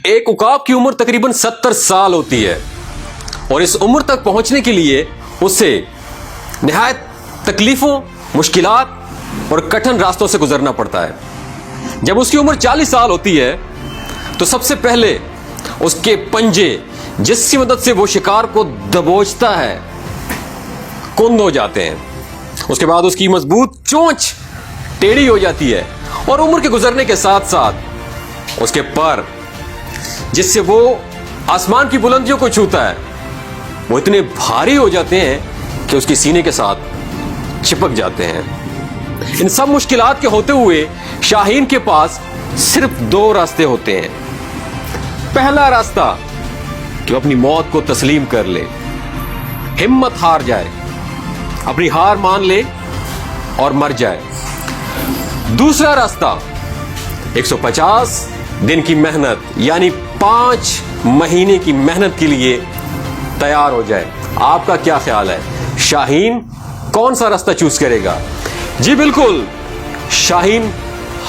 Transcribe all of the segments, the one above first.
ایک عقاب کی عمر تقریباً 70 سال ہوتی ہے اور اس عمر تک پہنچنے کے لیے اسے نہایت تکلیفوں، مشکلات اور کٹھن راستوں سے گزرنا پڑتا ہے۔ جب اس کی عمر 40 سال ہوتی ہے تو سب سے پہلے اس کے پنجے جس کی مدد سے وہ شکار کو دبوچتا ہے کند ہو جاتے ہیں۔ اس کے بعد اس کی مضبوط چونچ ٹیڑھی ہو جاتی ہے اور عمر کے گزرنے کے ساتھ ساتھ اس کے پر جس سے وہ آسمان کی بلندیوں کو چھوتا ہے وہ اتنے بھاری ہو جاتے ہیں کہ اس کے سینے کے ساتھ چپک جاتے ہیں۔ ان سب مشکلات کے ہوتے ہوئے شاہین کے پاس صرف 2 راستے ہوتے ہیں۔ پہلا راستہ کہ وہ اپنی موت کو تسلیم کر لے، ہمت ہار جائے، اپنی ہار مان لے اور مر جائے۔ دوسرا راستہ 150 دن کی محنت یعنی 5 مہینے کی محنت کے لیے تیار ہو جائے۔ آپ کا کیا خیال ہے، شاہین کون سا راستہ چوز کرے گا؟ جی بالکل، شاہین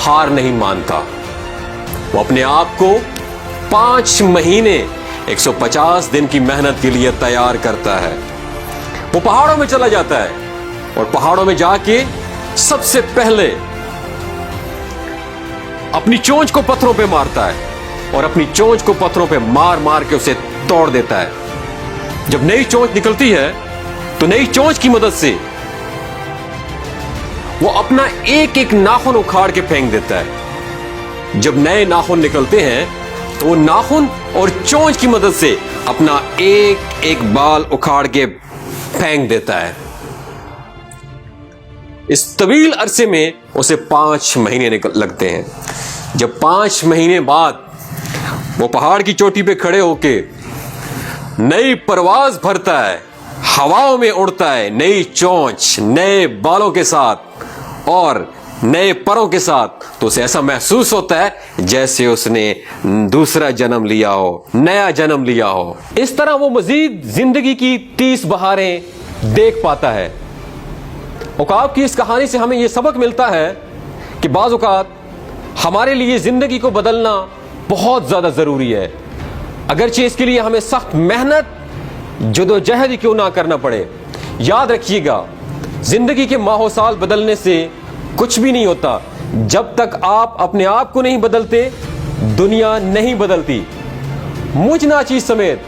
ہار نہیں مانتا، وہ اپنے آپ کو 5 مہینے 150 دن کی محنت کے لیے تیار کرتا ہے۔ وہ پہاڑوں میں چلا جاتا ہے اور پہاڑوں میں جا کے سب سے پہلے اپنی چونچ کو پتھروں پہ مارتا ہے اور اپنی چونچ کو پتھروں پہ مار مار کے اسے توڑ دیتا ہے۔ جب نئی چونچ نکلتی ہے تو نئی چونچ کی مدد سے وہ اپنا ایک ایک ناخن اکھاڑ کے پھینک دیتا ہے۔ جب نئے ناخن نکلتے ہیں تو وہ ناخن اور چونچ کی مدد سے اپنا ایک ایک بال اکھاڑ کے پھینک دیتا ہے۔ اس طویل عرصے میں اسے 5 مہینے لگتے ہیں۔ جب 5 مہینے بعد وہ پہاڑ کی چوٹی پہ کھڑے ہو کے نئی پرواز بھرتا ہے، ہواؤں میں اڑتا ہے، نئی چونچ، نئے بالوں کے ساتھ اور نئے پروں کے ساتھ، تو اسے ایسا محسوس ہوتا ہے جیسے اس نے دوسرا جنم لیا ہو، نیا جنم لیا ہو۔ اس طرح وہ مزید زندگی کی 30 بہاریں دیکھ پاتا ہے۔ عقاب کی اس کہانی سے ہمیں یہ سبق ملتا ہے کہ بعض اوقات ہمارے لیے زندگی کو بدلنا بہت زیادہ ضروری ہے، اگرچہ اس کے لیے ہمیں سخت محنت جدوجہد کیوں نہ کرنا پڑے۔ یاد رکھیے گا، زندگی کے ماہ و سال بدلنے سے کچھ بھی نہیں ہوتا۔ جب تک آپ اپنے آپ کو نہیں بدلتے دنیا نہیں بدلتی۔ مجھ ناچیز سمیت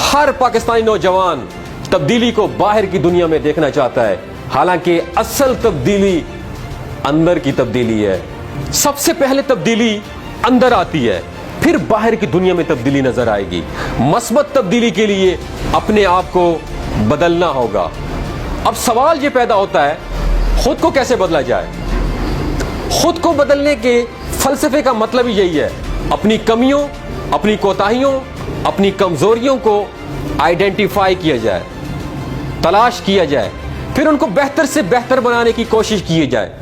ہر پاکستانی نوجوان تبدیلی کو باہر کی دنیا میں دیکھنا چاہتا ہے، حالانکہ اصل تبدیلی اندر کی تبدیلی ہے۔ سب سے پہلے تبدیلی اندر آتی ہے، پھر باہر کی دنیا میں تبدیلی نظر آئے گی۔ مثبت تبدیلی کے لیے اپنے آپ کو بدلنا ہوگا۔ اب سوال یہ پیدا ہوتا ہے، خود کو کیسے بدلا جائے؟ خود کو بدلنے کے فلسفے کا مطلب ہی یہی ہے، اپنی کمیوں، اپنی کوتاہیوں، اپنی کمزوریوں کو آئیڈینٹیفائی کیا جائے، تلاش کیا جائے، پھر ان کو بہتر سے بہتر بنانے کی کوشش کی جائے۔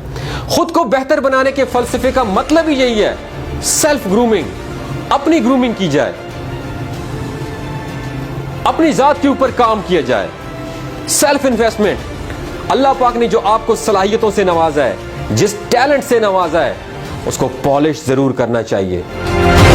خود کو بہتر بنانے کے فلسفے کا مطلب ہی یہی ہے، سیلف گرومنگ، اپنی گرومنگ کی جائے، اپنی ذات کے اوپر کام کیا جائے، سیلف انویسٹمنٹ۔ اللہ پاک نے جو آپ کو صلاحیتوں سے نوازا ہے، جس ٹیلنٹ سے نوازا ہے، اس کو پالش ضرور کرنا چاہیے۔